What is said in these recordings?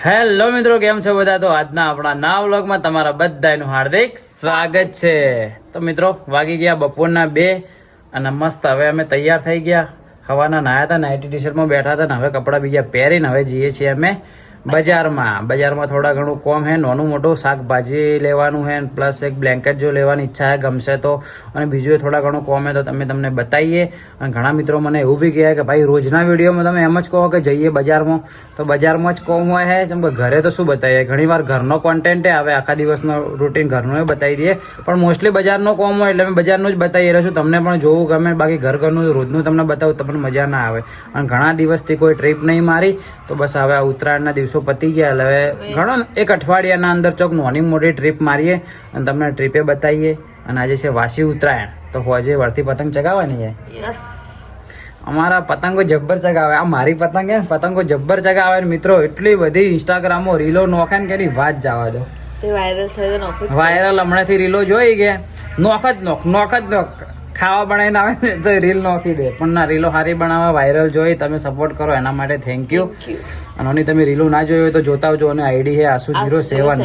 Hello મિત્રો, કેમ છો બધા? તો આજના આપણા નવા વ્લોગમાં તમારા બધાનું હાર્દિક સ્વાગત છે. તો મિત્રો વાગી ગયા બપોરના 2 અને મસ્ત હવે અમે તૈયાર થઈ ગયા. હવાના નાયા હતા, નાઇટી ટી શર્ટમાં બેઠા હતા ને હવે કપડાં બીજા પહેરીને હવે જઈએ છીએ અમે બજારમાં થોડા ઘણું કોમ હે, નાનું મોટું શાકભાજી લેવાનું હે, પ્લસ એક બ્લેન્કેટ જો લેવાની ઈચ્છા હે ગમશે તો, અને બીજું થોડા ઘણું કોમ હે તો તમને બતાવીએ. અને ઘણા મિત્રો મને એવું બી કહે કે ભાઈ રોજના વિડીયોમાં તમે એમ જ કહો કે જઈએ બજારમાં, તો બજારમાં જ કોમ હોય હે, જેમ કે ઘરે તો શું બતાવીએ. ઘણીવાર ઘરનો કોન્ટેન્ટ આવે, આખા દિવસનો રૂટીન ઘરનું બતાવી દઈએ, પણ મોસ્ટલી બજારનો કોમ હોય એટલે અમે બજારનું જ બતાવીએ રહ્યો છું. તમને પણ જોવું ગમે, બાકી ઘરનું રોજનું તમને બતાવું તો પણ મજા ના આવે. અને ઘણા દિવસથી કોઈ ટ્રીપ નહીં મારી, તો બસ હવે આ ઉત્તરાયણના દિવસો પતી ગયા. હવે ઘણો એક અઠવાડિયાના અંદર ચોક નાની મોટી ટ્રીપ મારીએ અને તમને ટ્રીપે બતાવીએ. અને આજે છે વાસી ઉત્તરાયણ, તો હોજે વળતી પતંગ ચગાવવાની છે. અમારા પતંગો જબ્બર ચગાવે. આ મારી પતંગ હે, પતંગો જબ્બર ચગાવે મિત્રો. એટલી બધી ઇન્સ્ટાગ્રામમાં રીલો નોખે ને કે એની વાત જવા દો. વાયરલ હમણાંથી રીલો જોઈ ગયા, નોખ જ નોખ ખાવા બનાવીને આવે તો રીલ નોખી દે. પણ ના, રીલો સારી બનાવવા, વાયરલ જોઈ તમે સપોર્ટ કરો એના માટે થેન્ક યુ. અને તમે રીલો ના જોઈ હોય તો જોતા આવજો. અને આઈડી છે આસુ07.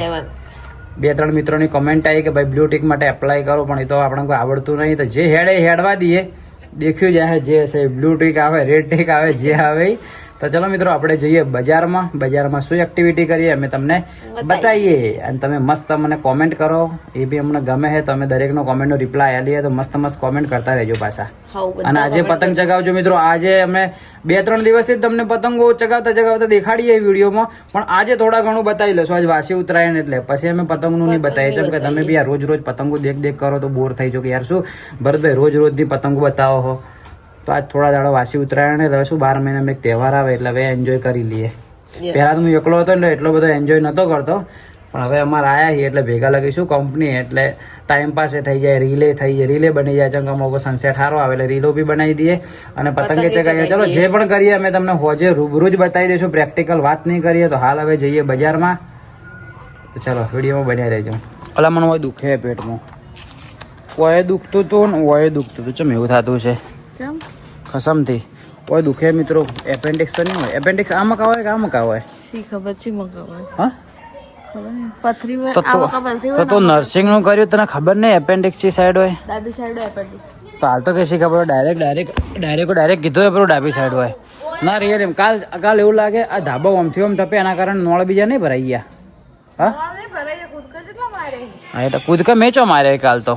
2-3 મિત્રોની કમેન્ટ આવી કે ભાઈ બ્લુ ટિક માટે એપ્લાય કરો, પણ એ તો આપણે કોઈ આવડતું નહીં, તો જે હેડે હેડવા દઈએ. દેખ્યું જાય જે હશે, બ્લુ ટિક આવે, રેડ ટિક આવે, જે આવે. તો ચલો મિત્રો આપણે જઈએ બજારમાં શું એક્ટિવિટી કરીએ અમે તમને બતાવીએ. અને તમે મસ્ત મને કોમેન્ટ કરો, એ બી અમને ગમે છે. તો અમે દરેકનો કોમેન્ટનો રિપ્લાય આલીએ, તો મસ્ત કોમેન્ટ કરતા રહેજો પાછા. અને આજે પતંગ ચગાવજો મિત્રો. આજે અમે 2-3 દિવસથી તમને પતંગો ચગાવતા દેખાડીએ વિડીયોમાં, પણ આજે થોડા ઘણું બતાવી લેશું. આજ વાસી ઉત્તરાયણ એટલે પછી અમે પતંગનું નહીં બતાવીએ. જેમ કે તમે બી આ રોજ પતંગો દેખ કરો તો બોર થઈ જાઓ કે યાર શું ભરતભાઈ રોજની પતંગો બતાવો હો. તો આજ થોડા દાડા વાસી ઉત્તરાયણ એટલે શું 12 મહિનામાં એક તહેવાર આવે એટલે હવે એન્જોય કરી લઈએ. પહેલાં તો હું એકલો હતો એટલે એટલો બધો એન્જોય નહોતો કરતો, પણ હવે અમારે આવ્યા છીએ એટલે ભેગા લગીશું કંપની, એટલે ટાઈમ પાસે થઈ જાય, રીલે બની જાય. ચંગામાં સનસેટ સારો આવે એટલે રીલો બી બનાવી દઈએ અને પતંગે ચગાવીએ. ચલો જે પણ કરીએ અમે તમને હોજે રૂબરૂ જ બતાવી દઈશું, પ્રેક્ટિકલ વાત નહીં કરીએ. તો હાલ હવે જઈએ બજારમાં. તો ચાલો વિડીયોમાં બન્યા રહેજો. ઓલા મને હોય દુખે પેટમાં, ઓય દુખતું હતું ને ઓય દુખતું હતું. ચમ એવું થતું છે ખસમથી ઓય દુખે મિત્રો. એપેન્ડિક્સ તો નહીં હોય? એપેન્ડિક્સ આ મકાવાય કે આ મકાવાય? શી ખબર છે મકાવાય. હા પથરી તો નર્સિંગ નું કર્યું તને ખબર નહીં? એપેન્ડિક્સ ની સાઈડ હોય, ડાબી સાઈડ હોય એપેન્ડિક્સ. તો હાલ તો કે શી ખબર, ડાયરેક્ટ કીધું પેલું ડાબી સાઈડ હોય. ના રિયલ એમ કાલ એવું લાગે આ ધાબો આમથી આમ ટપે, એના કારણે નોળ બીજા નહીં ભરાઈ ગયા. હા એટલે કૂદકા મેચો મારે કાલ તો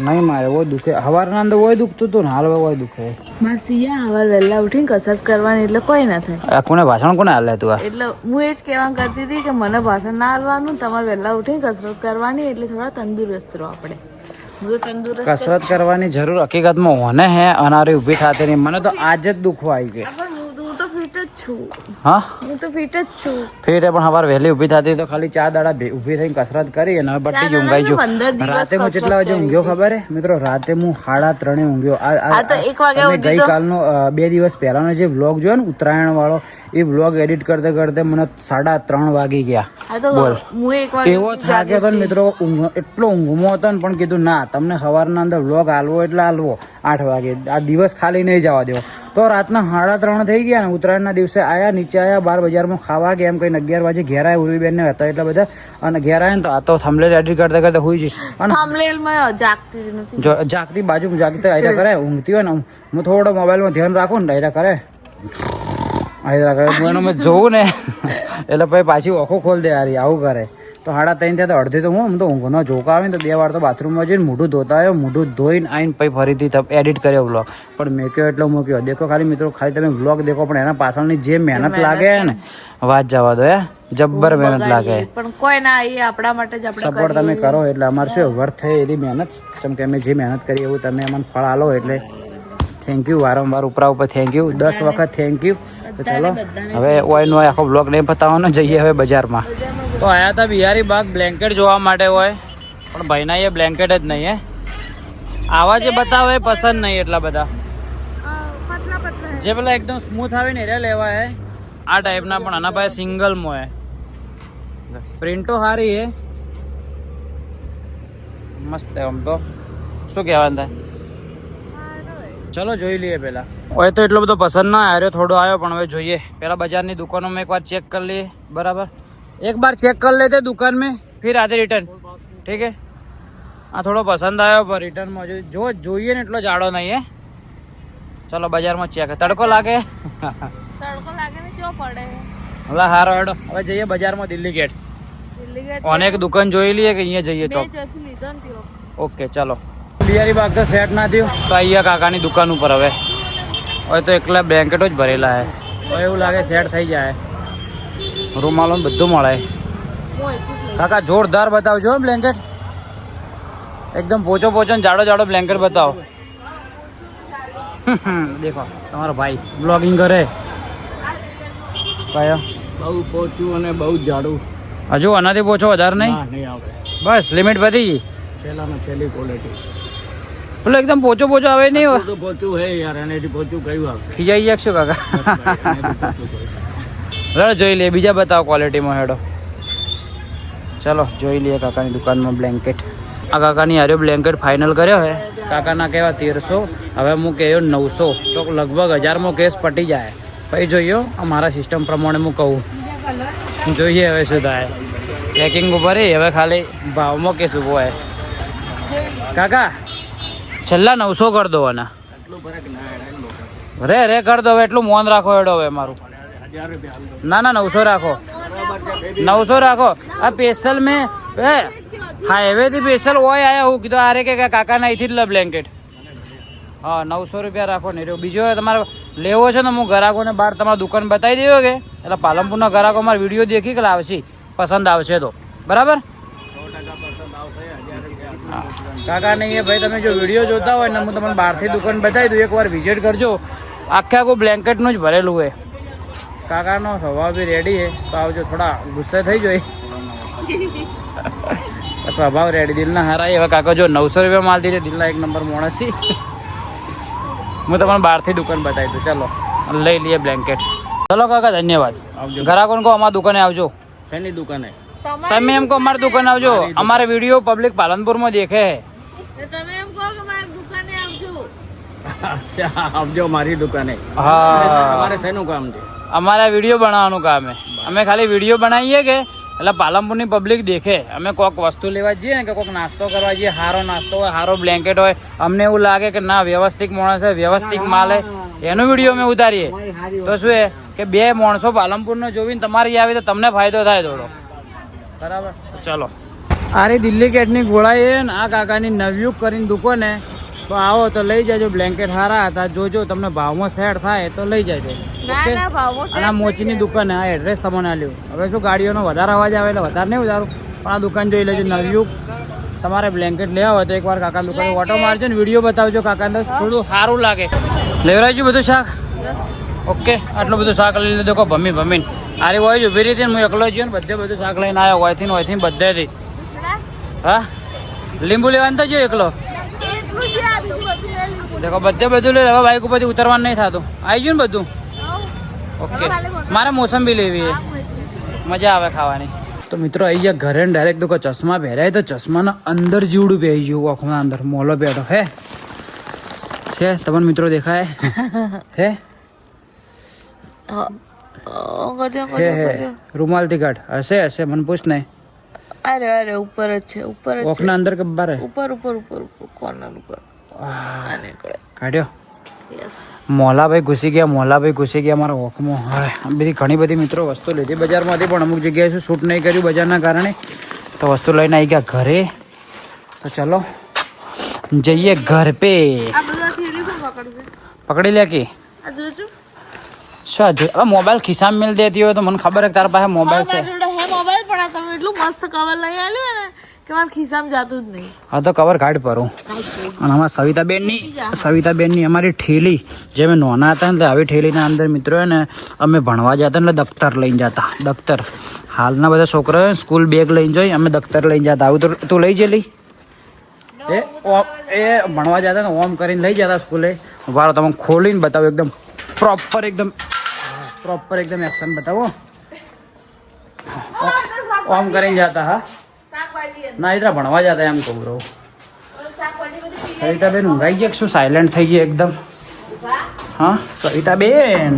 નહીં મારે ઓય દુખે. હવારના અંદર ઓય દુખતું હતું ને હાલ હવે ઓય દુખે. માર સિયા હવાર વહેલા ઉઠીને કસરત કરવાની એટલે કોઈ ના થાય. આ કોને ભાષણ કોને હાલે તું? એટલે હું એ જ કહેવા કરતી હતી કે મને ભાષણ ના હાલવાનું, તમારે વહેલા ઉઠીને કસરત કરવાની એટલે થોડા તંદુરસ્ત રહો. આપણે કસરત કરવાની જરૂર હકીકતમાં હોને હે. અનારી ઊભી થતી નહીં. મને તો આજ જ દુખવા આવી ગઈ. હું તો ફિટ જ છું. હા હું તો ફિટ જ છું. ફિટ પણ સવાર વહેલી ઊભી થતી તો ખાલી 4 દાડા ઊભી થઈને કસરત કરી અને બટ્ટી જ ઊંઘાઈ જો. રાતે હું કેટલા વાગે ઊંઘ્યો ખબર હે મિત્રો? રાતે હું 3:30 ઊંઘ્યો. આ ગઈકાલનો 2 દિવસ પહેલાનો જે વ્લોગ જોયો ને ઉત્તરાયણ વાળો, એ વ્લોગ એડિટ કરતે મને 3:30 વાગી ગયા. બોલ એવો થાક્યો હતો ને મિત્રો. એટલો ઊંઘમાં હતો ને, પણ કીધું ના તમને સવારના અંદર વ્લોગ હાલવો એટલે હાલવો 8 વાગે. આ દિવસ ખાલી નહીં જવા દેવો. તો રાતના 3:30 થઈ ગયા ને ઉત્તરાયણના દિવસે આયા, નીચે આયા, બહાર બજારમાં ખાવા ગયા. એમ કહીને 11 વાગે ઘેર આવ્યા. ઉર્વીબેન ને હતા એટલા બધા, અને ઘેર આવ્યા ને તો આ તો થંબનેલ એડિટ કરતા હોઈ છે. જાગતી બાજુમાં જાગતી આયરા કરે, ઊંઘતી હોય ને હું થોડો મોબાઈલમાં ધ્યાન રાખું ને આયરા કરે હું એનું જોઉં ને એટલે પછી પાછી ઓખો ખોલ દે યાર, આવું કરે. તો 3:30 થયા તો અડધી તો હું તો ઊંઘનો જોકા આવે ને તો 2 વાર તો બાથરૂમમાં જઈને મોઢું ધોતા આવ્યો. મોઢું ધોઈને આવીને પછી ફરીથી એડિટ કર્યો વ્લોગ. પણ મેક્યો એટલો મૂક્યો. દેખો ખાલી મિત્રો, ખાલી તમે વ્લોગ દેખો, પણ એના પાછળની જે મહેનત લાગે ને વાત જવા દો. જબ્બર મહેનત લાગે, પણ કોઈ ના, એ આપણા માટે જ આપણે સપોર્ટ તમે કરો એટલે અમારે શું વર્થ થાય એની મહેનત. કેમ કે અમે જે મહેનત કરી એવું તમે અમને ફળ આલો એટલે થેન્ક યુ. વારંવાર ઉપર થેન્ક યુ, 10 વખત થેન્ક યુ. તો ચલો હવે ઓયનો આખો બ્લોગ નહીં પતાવવાનો, જઈએ હવે બજારમાં. તો આયા હતા બિહારી બાગ બ્લેન્કેટ જોવા માટે હોય, પણ ભાઈના એ બ્લેન્કેટ જ નહીં હે. આવા જે બતાવે પસંદ નહીં એટલા બધા. જે પેલા એકદમ સ્મૂથ આવે ને એ લેવા હે આ ટાઈપના, પણ આના પાસે સિંગલમાં હે. પ્રિન્ટો સારી હે, મસ્ત. આમ તો શું કહેવાનું થાય, ચલો જોઈ લઈએ પેલા. હવે તો એટલો બધો પસંદ ના આવ્યો, થોડો આવ્યો પણ હવે જોઈએ. પેલા બજારની દુકાનોમાં એક વાર ચેક કરી લઈએ. બરાબર, એક બાર ચેક कर लेते दुकान में, फिर आते रिटर्न. ठीक है. આ થોડો પસંદ આવ્યો પણ રિટર્નમાં જો જોઈએ ને એટલો જાડો નહીં હે. ચલો બજારમાં ચેક. તડકો લાગે, તડકો લાગે ને ચો પડે. હવે હારો હેડો હવે જઈએ બજારમાં દિલ્હી ગેટ. દિલ્હી ગેટ અનેક દુકાન જોઈ લઈએ કે અહીંયા જઈએ ચોક. લીધો ને ત્યો. ઓકે ચલો. બિહારી બાગ તો સેટ ના થયું તો અહીંયા કાકાની દુકાન ઉપર હવે તો એકલા બ્લેન્કેટો જ ભરેલા હે. તો એવું લાગે સેટ થઈ જાય. રૂમાલો ને બધું મળે. કાકા જોરદાર બતાવજો બ્લેન્કેટ, એકદમ પોચો પોચો ને જાડો જાડો બ્લેન્કેટ બતાવો. દેખો તમારો ભાઈ બ્લોગિંગ કરે. કયો બહુ પોચું અને બહુ જાડું હજુ આનાથી પોચો વધારે નહીં, નહીં આવે. બસ લિમિટ વધી ગઈ. છેલ્લામાં છેલ્લી ક્વોલિટી પેલો એકદમ પોચો પોચો આવે નહીં હોય. તો પોચું હે યાર, એનાથી પોચું કયું આવે? ખીજાઈ ગયા છો કાકા. રડ જોઈ લઈએ, બીજા બતાવો ક્વોલિટીમાં હેડો. ચલો જોઈ લઈએ કાકાની દુકાનમાં બ્લેન્કેટ. આ કાકાની હારે બ્લેન્કેટ ફાઇનલ કર્યો હે. કાકાના કહેવા 1300, હવે હું કહ્યો 900, તો લગભગ 1000માં કેસ પટી જાય. પછી જોઈએ મારા સિસ્ટમ પ્રમાણે હું કહું, જોઈએ હવે શું થાય. પેકિંગ ઉપર હવે ખાલી ભાવમાં કેસ ઊભો હોય. કાકા છેલ્લા 900 કરી દો આના. એટલું ફરક ના હેડે. રે કર દો હવે, એટલું મોન રાખો હેડો હવે મારું. 1000 રૂપિયા ના 900 રાખો, 900 રાખો. આ સ્પેશિયલ મેં હાઈવે થી સ્પેશિયલ હોય આયા હું કીધું આરે કે કાકાના અહીંથી જ લે બ્લેન્કેટ. હા 900 રૂપિયા રાખો ને. બીજો તમારે લેવો છે ને હું ગ્રાહકોને બહાર તમારી દુકાન બતાવી દેવો કે એટલે પાલનપુરના ગ્રાહકો મારા વિડીયો દેખી કે લાવશે, પસંદ આવશે તો બરાબર. કાકા નહીં ભાઈ, તમે જો વિડીયો જોતા હોય ને હું તમને બહારથી દુકાન બતાવી દઉં, એકવાર વિઝિટ કરજો. આખે આખું બ્લેન્કેટનું જ ભરેલું હોય. કાકાનો સ્વભાવ બી રેડી છે તો આવજો. થોડા ગુસ્સે થઈ જાય, સ્વભાવ રેડી, દિલના હારા. હવે કાકા જો 900 રૂપિયા માલ દીધે, દિલના એક નંબર માણસ છે. હું તમને બહારથી દુકાન બતાવી દઉં. ચાલો લઈ લઈએ બ્લેન્કેટ. ચલો કાકા ધન્યવાદ. ગ્રાહકોને કહો અમારી દુકાને આવજો. શેની દુકાને? તમે એમ કહો અમારી દુકાને આવજો, અમારે વિડીયો પબ્લિક પાલનપુરમાં દેખે. તમે એમ કહો કે મારી દુકાને આવજો. અચ્છા, આવજો મારી દુકાને. હા તમારે શેનું કામ છે? અમારા વિડીયો બનાવવાનું કામ છે. અમે ખાલી વિડીયો બનાવીએ કે એટલે પાલનપુરની પબ્લિક દેખે. અમે કોઈક વસ્તુ લેવા જઈએ ને કે કોઈક નાસ્તો કરવા જઈએ, સારો નાસ્તો હોય, સારો બ્લેન્કેટ હોય, અમને એવું લાગે કે ના વ્યવસ્થિત માણસ છે, વ્યવસ્થિત માલ છે, એનો વિડીયો અમે ઉતારીએ. તો શું છે કે બે માણસો પાલનપુરનો જોઈને તમારી આવે તો તમને ફાયદો થાય થોડો. બરાબર, ચલો. આરે દિલ્હી ગેટની ગોળાઈ છે ને આ કાકાની નવયુગ કરીને દુકાને તો આવો તો લઈ જાજો. બ્લેન્કેટ સારા હતા, જોજો તમને ભાવમાં સેટ થાય તો લઈ જાજો. ના ભાવમાં અને આ મોચીની દુકાન આ એડ્રેસ તમને આલ્યું. હવે શું ગાડીઓનો વધારે અવાજ આવે એટલે વધારે નહીં વધારું, પણ આ દુકાન જોઈ લેજો નવયુગ. તમારે બ્લેન્કેટ લેવા હોય તો એકવાર કાકા દુકાને ઓટો મારજો ને વિડીયો બતાવજો. કાકાને થોડું સારું લાગે. લેવરાજો બધું શાક. ઓકે, આટલું બધું શાક લઈ લીધું. કહો ભમીને આરી હોય જ ઉભી રહી. હું એકલો જ ને બધું શાક લઈને આવ્યો હોયથી બધેથી. હા લીંબુ લેવાનું તો જો એકલો. દેખો બધું લે. હવે બાઈક ઉપરથી ઉતરવાનું નહીં થતું. આવી ગયું ને બધું. ઓકે, મારે મોસંબી લેવી છે, મજા આવે ખાવાની. તો મિત્રો આવી ગયા ઘરે ને ડાયરેક્ટ તો ચશ્મા પહેરાય તો ચશ્માના અંદર જીવડું પહેરી ગયું. આંખના અંદર મોલો બેઠો હે છે. તમને મિત્રો દેખાય હે? રૂમાલથી કાઢ. હશે મને પૂછ નહીં. અરે ઉપર જ છે, ઉપર જ છે. ઓખના અંદર કે બારે? ઉપર કોર્નર ઉપર. કાઢ્યો. યસ. મોલાભાઈ ઘૂસી ગયા મારા ઓખમાં. હવે બધી ઘણી બધી મિત્રો વસ્તુ લીધી બજારમાંથી, પણ અમુક જગ્યાએ શું શૂટ નહીં કર્યું બજારના કારણે, તો વસ્તુ લઈને આવી ગયા ઘરે. તો ચલો જઈએ ઘર પે. આ બધા થેલી પણ પકડશે. પકડી લે કે આ જોજો. શું હવે મોબાઈલ ખિસ્સામાં મેલ દેતી હોય તો મને ખબર હે કે તારા પાસે મોબાઈલ છે. હે મોબાઈલ પણ આ તમે એટલું મસ્ત કવર લઈ આલ્યું ને કે મારા ખિસ્સામાં જાતું જ નહીં. હા તો કવર કાઢ પરું. અને અમારા સવિતાબેનની અમારી ઠેલી જે અમે નાના હતા ને આવી ઠેલીના અંદર મિત્રો ને અમે ભણવા જતા એટલે દફતર લઈને જતા. દફતર હાલના બધા છોકરાઓ સ્કૂલ બેગ લઈને જઈ, અમે દફતર લઈને જતા. આવું તો તું લઈ જલી એ ભણવા જતા ને ઓમ કરીને લઈ જતા સ્કૂલે. વારો તમે ખોલીને બતાવો, એકદમ પ્રોપર એકદમ એક્શન બતાવો. ઓમ કરીને જતા. હા ના ઇતરા ભણવા જતા એમ કહું રહું. સવિતાબેન ઊંઘાઈ ગયા શું? સાયલેન્ટ થઈ ગઈ એકદમ. હા સવિતાબેન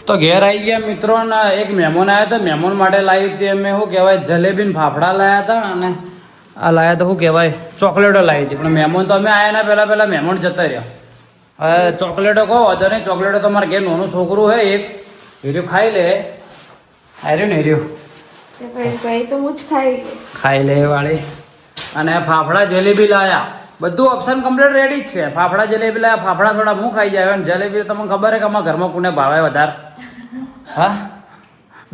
તો ઘેર આવી ગયા મિત્રો ને એક મહેમાન આવ્યા હતા. મહેમાન માટે લાવી હતી અમે શું કહેવાય જલેબી ને ફાફડા લાવ્યા હતા અને આ લાવ્યા તો શું કહેવાય ચોકલેટો લાવી હતી. પણ મહેમાન તો અમે આવ્યા ના પહેલાં મહેમાન જતા રહ્યા. હવે ચોકલેટો કહો વાંધો નહીં, ચોકલેટો તમારે ઘેર નાનું છોકરું હોય એક હીર્યું ખાઈ લે. હાર્યું ને હીર્યું ખાઈ લે વાળી. અને ફાફડા જલેબી લાયા, બધું ઓપ્શન કમ્પ્લીટ રેડી જ છે. ફાફડા જલેબી લાયા, ફાફડા થોડા હું ખાઈ જાય અને જલેબી તમને ખબર છે કે અમારા ઘરમાં કોને ભાવે વધારે? હા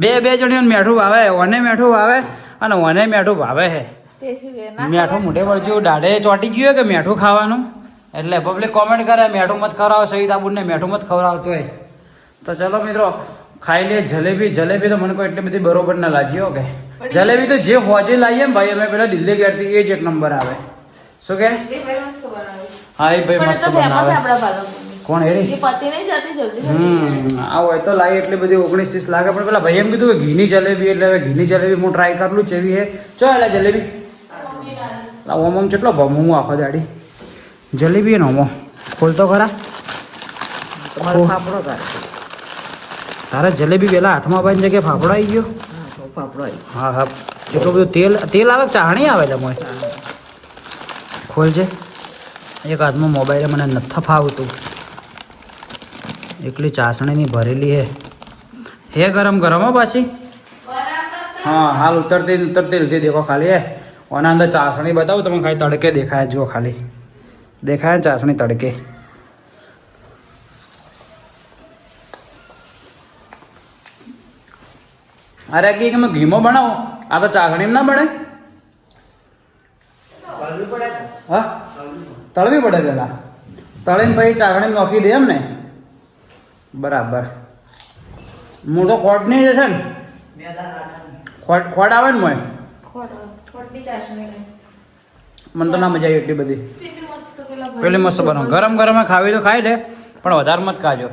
બે જણીઓને મેઠું ભાવે, ઓને મેઠું ભાવે અને ઓને મેઠું ભાવે છે. મેઠું મોઢે વળજો દાઢે ચોટી ગયું કે મેઠું ખાવાનું, એટલે પબ્લિક કોમેન્ટ કરે મેઠું મત ખવડાવો સવિતાબુને મેઠું મત ખવડાવતો હોય. તો ચલો મિત્રો ખાઈ લે જલેબી તો મને કોઈ એટલી બધી બરોબર ના લાગી. ઓકે જલેબી તો જે હોજે લાવીએ ને ભાઈ અમે પેલા દિલ્હી ગેરથી એ જ એક નંબર આવે. શું કે? હા એ ભાઈ મસ્ત બનાવે. કોણ હેરી? આ હોય તો લાવી એટલી બધી 19-30 લાગે. પણ પેલા ભાઈ એમ કીધું કે ઘીની જલેબી, એટલે હવે ઘીની જલેબી હું ટ્રાય કરેલું ચેવી હે. ચો એટલે જલેબી ઓમ કેટલો ભમું હું આખો દાડી જલેબી નો ઓમો ખોલતો ખરા. ફાફડો તારે જલેબી પેલા હાથમાં પાઈને જગ્યાએ ફાફડો આવી ગયો. હા હા એટલું બધું તેલ આવે ચાહણી આવે છે મોય. ખોલજે. એક હાથમાં મોબાઈલ મને નથી ફાવતું, એકલી ચાસણીની ભરેલી હે ગરમ હો પાછી. હા હાલ ઉતરતી લીધી દેખો ખાલી હે. ઓના અંદર ચાસણી બતાવું તમે ખાલી તડકે દેખાય. જો ખાલી દેખાય ને ચાસણી તડકે. અરે કે મેં ઘીમો બનાવો, આ તો ચાસણી ના બને. હા તળવી પડે પેલા, તળીને પછી ચાસણી નોખી દે એમ ને. બરાબર. હું તો ખોટ નહીં જશે ને ખોટ આવે ને મોય. મને તો ના મજા આવી એટલી બધી. પેલી મસ્ત બનાવો ગરમ ખાવી તો ખાઈ લે પણ વધારે મત ખાજો.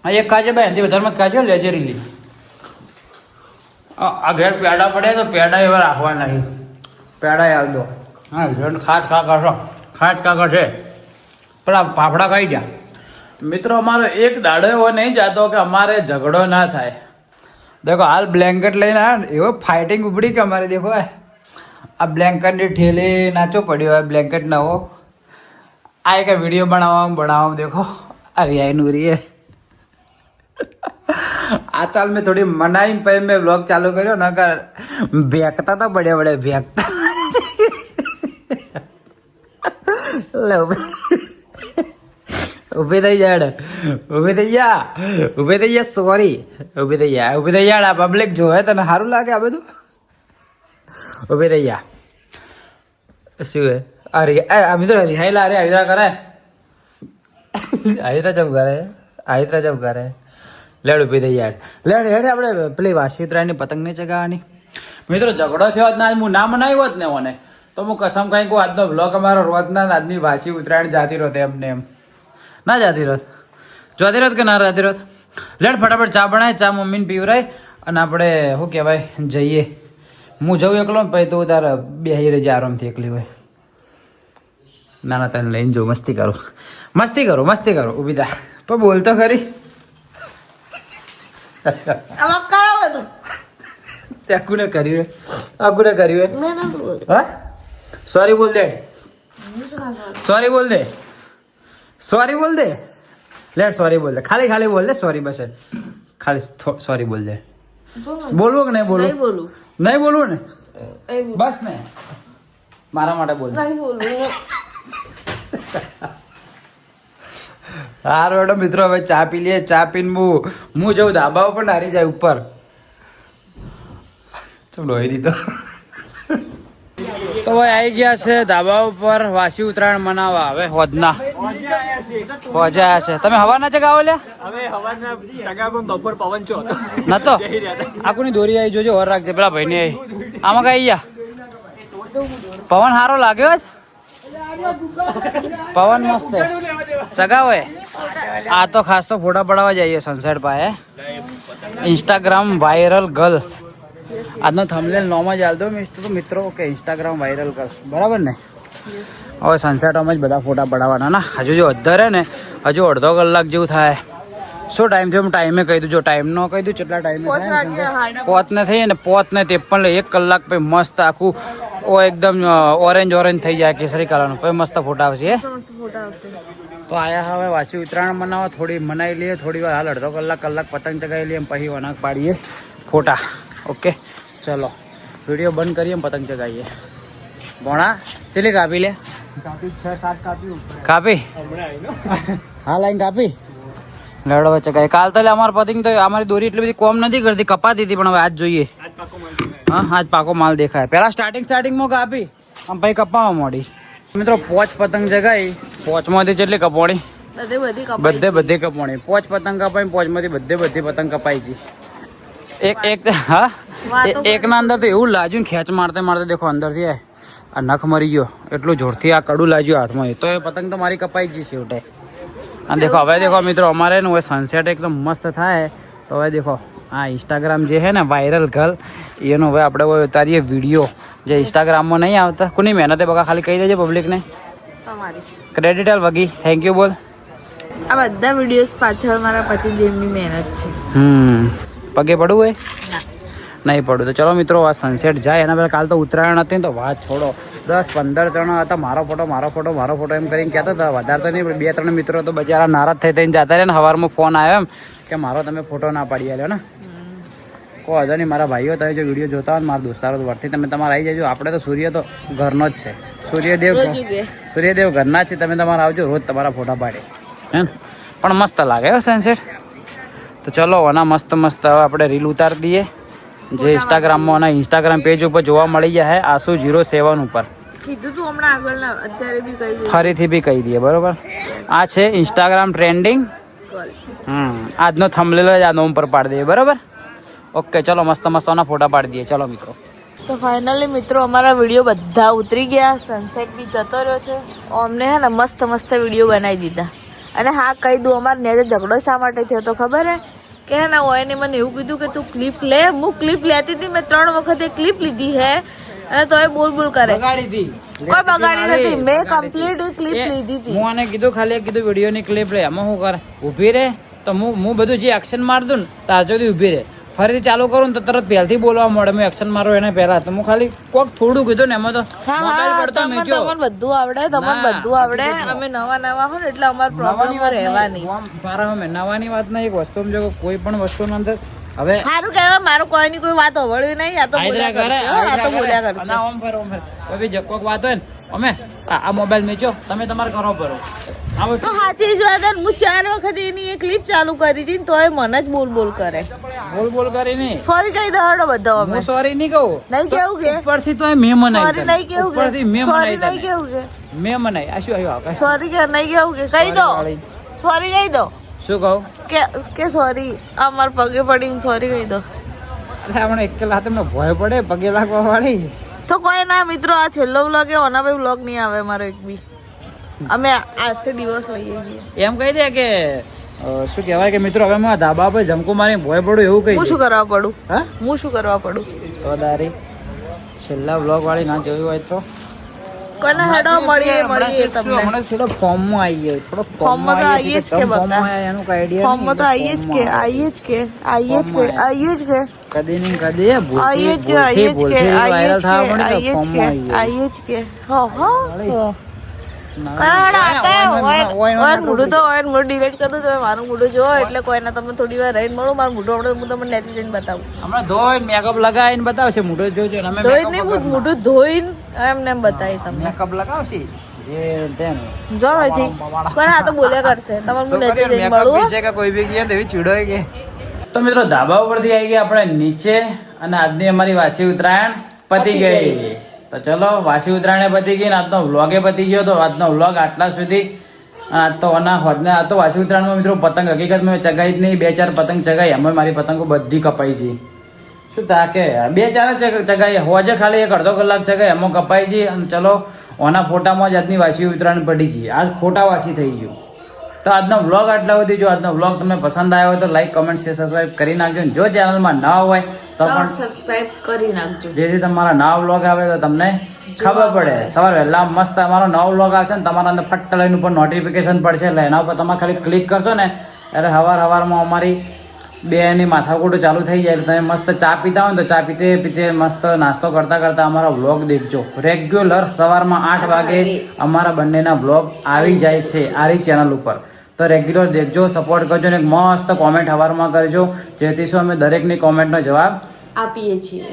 હા એક ખાજે ભાઈ એનાથી વધારે મત ખાજો લેજેરીલી. આ ઘેર પેડા પડે તો પેડા એવા રાખવા નહીં. પેડા આવી દો. હા ખાટ કાકર છે પણ આ ફાફડા ખાઈ ગયા. મિત્રો અમારો એક દાડો એવો નહીં જાતો કે અમારે ઝઘડો ના થાય. દેખો હાલ બ્લેન્કેટ લઈને આવ્યા ને એવો ફાઇટિંગ ઉપડી કે અમારે દેખો આ બ્લેન્કેટની ઠેલે નાચો પડ્યો હોય બ્લેન્કેટ નવો. આ એક વિડીયો બનાવવામાં દેખો આ રિયાનું રીએ. આ ચાલ મેં થોડી મનાઈ પછી મેં બ્લોગ ચાલુ કર્યો ને કે ભેકતા તો પડ્યા ભેકતા. લે ઉભી થઈ જાય સોરી ઉભી થઈ જા. આ પબ્લિક જોવે તને સારું લાગે આ બધું? ઉભી થઈ જા. શું હે આ મિત્રો રિહાઈલા અરે આવિદ્રા કરે આવિદ્રા જબ કરે લેડ ઉભી થઈ જાય. લેડ હેડ આપણે પેલી વાસી ઉતરાયણની પતંગ નહીં ચગાવવાની. મિત્રો ઝઘડો થયો જ ના હું ના મનાવ્યો હોત ને મને તો હું કસમ ખાઈ કહું આજનો બ્લોગ અમારો રોજના આજની વાસી ઉતરાયણ જાતી રહો એમને એમ. ના જાતી રહત કે ના જાતી રહત. લેટ ફટાફટ ચા બનાય, ચા મમ્મીને પીવરાય અને આપણે શું કહેવાય જઈએ. હું જઉં એકલો ને પછી તું તારે બેસી રહેજે આરામથી એકલી હોય. ના તને લઈને જાઉં મસ્તી કરો ઊભી થા પણ બોલતો ખરી. આકુને કર્યું હા સોરી બોલ દે લેટ સોરી બોલ દે ખાલી બોલ દે સોરી બસ ખાલી સોરી બોલ દે. બોલવું કે નહીં બોલવું? નહીં બોલવું ને બસ ને મારા માટે બોલ. હારો એડો મિત્રો હવે ચા પી લઈએ. ચા પીને હું જઉં ધાબા ઉપર નારી જાય ઉપર. લોહી દીધો તો ભાઈ આવી ગયા છે ધાબા ઉપર વાસી ઉત્તરાયણ મનાવવા. હવે હોજના હોજા છે. તમે હવાના ચગાવો લ્યા નતો આખુની દોરી આવી જોજો ઓર રાખજે. પેલા ભાઈ ની આમાં કઈ ગયા પવન સારો લાગ્યો જ. પવન મસ્ત ચગાવો. આ તો ખાસ તો ફોટા પડાવવા જઈએ સનસેટ પાસે. ઇન્સ્ટાગ્રામ વાયરલ ગર્લ આજનો થંબનેલ નોમ જ આલ દો મિત્રો કે ઇન્સ્ટાગ્રામ વાયરલ ગર્લ. બરાબર ને? હવે સનસેટમાં જ બધા ફોટા પડાવવાના ના. હજુ જો અધર હે ને હજુ અડધો કલાક જેવું થાય. શું ટાઈમ થયો? ટાઈમે કહી દઉં. જો ટાઈમનો કહી દઉં કેટલા ટાઈમે પોત ને થઈ ને પોત ને 53 1 કલાક પછી મસ્ત આખું એકદમ ઓરેન્જ થઈ જાય કેસરી કલરનું. પછી મસ્ત ફોટા આવશે. તો આયા હવે વાસી ઉત્તરાયણ મનાવો. થોડી મનાવી લઈએ, થોડી વાર હાલ અડધો કલાક પતંગ ચગાવી લઈએ, પછી વનાક પાડીએ ફોટા. ઓકે ચલો વિડીયો બંધ કરીએ, પતંગ ચગાવીએ. ભોણા ચેલી કાપી લે? કાપી હા લાઈન કાપી લડો ચગાવી. કાલ તો અમારે પતંગ તો અમારી દોરી એટલી બધી કોમ નથી કરતી, કપાતી હતી, પણ હવે આજ જોઈએ. હા આજ પાકો માલ દેખાય. પેલા સ્ટાર્ટિંગમાં કાપી આમ પછી કપાવા મોડી. મિત્રો પોચ પતંગ જગાઈ, પોચમાંથી જેટલી કપોણી બધી કપોણી. પોચ પતંગ કપાઈ, પોચમાંથી બધી પતંગ કપાઈ છે. એક હા એકના અંદર તો એવું લાગ્યું ને ખેંચ મારતે દેખો અંદરથી આ નખ મરી ગયો, એટલું જોરથી આ કડું લાગ્યું હાથમાં. તો એ પતંગ તો મારી કપાઈ જ છેવટે. અને દેખો હવે દેખો મિત્રો અમારે ને સનસેટ એકદમ મસ્ત થાય. તો હવે દેખો આ ઇન્સ્ટાગ્રામ જે છે ને વાયરલ ગર્લ, એનો હવે આપણે ઉતારીએ વિડીયો જે ઇન્સ્ટાગ્રામમાં નહીં આવતા. કોની મહેનતે બગા ખાલી કહી દેજે પબ્લિકને. ક્રેડિટ આલ વગી, થેન્ક યુ બોલ. આ બધા વિડીયોઝ પાછળ મારા પતિદેવની મહેનત છે. પગે પડવું હોય નહીં પડું. તો ચલો મિત્રો આ સનસેટ જાય એના પહેલાં કાલ તો ઉત્તરાયણ હતી ને તો વાત છોડો. 10-15 જણા હતા. મારો ફોટો એમ કરીને કહેતા હતા. વધારે તો નહીં, 2-3 મિત્રો તો બચારા નારાજ થઈને જતા રહ્યા ને. સવારમાં ફોન આવ્યો એમ કે મારો તમે ફોટો ના પાડી આલ્યો ને. કોઈ વાંધો નહીં મારા ભાઈઓ, તમે જો વિડીયો જોતા હોય મારા દોસ્તારો વર્તી તમે તમારે આવી જજો. આપણે તો સૂર્ય તો ઘરનો જ છે. સૂર્યદેવ ઘરના જ છે. તમે તમારે આવજો, રોજ તમારા ફોટા પાડે એમ. પણ મસ્ત લાગે હો સનસેટ. તો ચલો આના મસ્ત હવે આપણે રીલ ઉતારી દઈએ જે ઇન્સ્ટાગ્રામમાં અને ઇન્સ્ટાગ્રામ પેજ ઉપર જોવા મળી જાય ASU07 ઉપર. ફરીથી બી કહી દઈએ બરોબર. આ છે ઇન્સ્ટાગ્રામ ટ્રેન્ડિંગ. આજનો થંબનેલ જ આ નોમ પર પાડી દઈએ બરોબર. ઓકે ચલો મસ્ત આના ફોટા પાડી દઈએ. ચલો મિત્રો તો ફાઇનલી મિત્રો અમારા વિડીયો બધા ઉતરી ગયા. સનસેટ બી જતો રહ્યો છે. અમને હે ને મસ્ત વિડીયો બનાવી દીધા. અને હા કહી દઉં, અમારે ને ઝઘડો શા માટે થયો તો ખબર હે કે હે ને ઓયને મને એવું કીધું કે તું ક્લિપ લે. હું ક્લિપ લેતી હતી, મેં 3 વખત ક્લિપ લીધી હે અને તોય બોલ કરે. કોઈ બગાડી નથી, મેં કમ્પ્લીટ ક્લિપ લીધી હતી. હું આને કીધું ખાલી કીધું વિડીયોની ક્લિપ લે. એમાં શું કરે ઊભી રહે તો હું બધું જે એક્શન માર દઉં ને તાર સુધી ઊભી રહે. ફરીથી ચાલુ કરું ને તો તરત પહેલથી બોલવા મળે. મેં એક્શન મારો એને પહેલા તો હું ખાલી કોક થોડું કીધું ને એમાં તો તમને બધું આવડે. અમે નવા હો ને એટલે અમારે પ્રોબ્લેમ રહેવા નહીં. નવાની વાત નહીં. એક વસ્તુ જો કોઈ પણ વસ્તુ અંદર હવે સારું કહેવાય. મારું કોઈની કોઈ વાત હોવળવી નહીં. આ તો બોલ્યા કરશે. કોઈક વાત હોય ને અમે આ મોબાઈલ મેચો તમે તમારે કરો પરો. તો સાચી જ વાત. હું 4 વખત એની એક ક્લિપ ચાલુ કરી હતી ને તોય મને જ બોલ કરે. બોલ કરી નહીં. સોરી કહી દો બધા. અમે સોરી નહીં કહું. નહીં કેવું કે ઉપરથી તો મેં મનાઈ. સોરી નહીં કેવું કે ઉપરથી મેં મનાઈ. નહીં કેવું કે મેં મનાઈ. આ શું આવ્યું? સોરી કે નહીં કેવું કે કહી દો. સોરી કહી દો. શું કહું કે સોરી અમાર પગે પડીને સોરી કહી દો. આપણે એકલા તમને ભય પડે પગે લાગવા વાળી. તો કોઈ ના મિત્રો, આ છેલ્લો વ્લોગ એ ઓના ભાઈ વ્લોગ નહીં આવે મારો એક બી. અમે આજથી દિવસ લઈએ છીએ. એમ કહી દે કે શું કહેવાય કે મિત્રો હવે હું ધાબા પર જમકુ મારી ભોય પડું એવું કહી. હું શું કરવા પડું? હા હું શું કરવા પડું? તો દારી છેલ્લા વ્લોગ વાળી ના જોયું હોય તો કોને હેડો મળીએ તમને. હમણાં થોડો ફોર્મમાં આવીએ. થોડો ફોર્મમાં તો આવીએ જ કે બધા. એનું કઈ આઈડિયા ફોર્મમાં તો આવીએ જ કે કદી નહીં કદી આવીએ જ કે મોઢું તો ડિલીટ કરી દઉં. તમે મારું મોઢું જો એટલે કોઈને તમે થોડી વાર રહીને મળો. મારું મોઢું હમણાં હું તમને નેચે જઈને બતાવું. હમણાં ધોઈને મેકઅપ લગાવીને બતાવશે. મોઢું જોજો ને ધોઈને મોઢું ધોઈને એમને એમ બતાવી તમને મેકઅપ લગાવશે જે તેમ જો નથી કોને આ તો બોલ્યા કરશે. તમારે હું નેચે જઈને મળું કે કોઈ બી ગયા તેવી ચીડોય કે. તો મિત્રો ધાબા ઉપરથી આવી ગયા આપણે નીચે અને આજની અમારી વાસી ઉત્તરાયણ પતી ગઈ. તો ચલો વાસી ઉત્તરાયણ પતી ગઈ ને આજનો વ્લોગે પતી ગયો. તો આજનો વ્લોગ આટલા સુધી. આજ તો આ તો વાસી ઉત્તરાયણમાં મિત્રો પતંગ હકીકતમાં ચગાઈ જ નહીં. 2-4 પતંગ ચગાઈ. એમાં મારી પતંગો બધી કપાઈ છે. શું તાકે 2-4 ચગાઈ. હોજે ખાલી 1-1.5 કલાક ચગાઈ એમાં કપાઈ છે. અને ચલો ઓના ફોટામાં જ આજની વાસી ઉત્તરાયણ પડી છે. આજ ફોટા વાસી થઈ ગયું. તો આજનો વ્લોગ આટલા સુધી. જો આજનો વ્લોગ તમને પસંદ આવ્યો હોય તો લાઈક, કમેન્ટ, શેર, સબસ્ક્રાઈબ કરી નાખજો. જો ચેનલમાં નવા હોય તો પણ સબસ્ક્રાઇબ કરી નાખજો. જેથી તમારા નવા વ્લોગ આવે તો તમને ખબર પડે. સવારે વહેલા મસ્ત અમારો નવો વ્લોગ આવશે ને તમારા અંદર ફટ લઈને ઉપર નોટિફિકેશન પડશે એટલે એના ઉપર તમે ખાલી ક્લિક કરશો ને એટલે સવારમાં અમારી બેની માથાકૂટો ચાલુ થઈ જાય. તમે મસ્ત ચા પીતા હોય ને તો ચા પીતે પીતે મસ્ત નાસ્તો કરતા કરતા અમારા વ્લોગ દેખજો. રેગ્યુલર સવારમાં 8 વાગે અમારા બંનેના વ્લોગ આવી જાય છે આરી ચેનલ ઉપર. તો રેગ્યુલર દેખજો, સપોર્ટ કરજો ને એક મસ્ત કોમેન્ટ સવારમાં કરજો જેથી શું અમે દરેકની કોમેન્ટનો જવાબ આપીએ છીએ.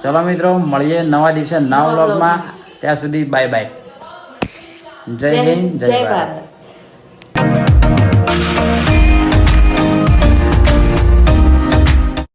ચલો મિત્રો, મળીએ નવા દિવસે નવા વ્લોગમાં. ત્યાં સુધી બાય બાય. જય હિન્દ, જય ભારત.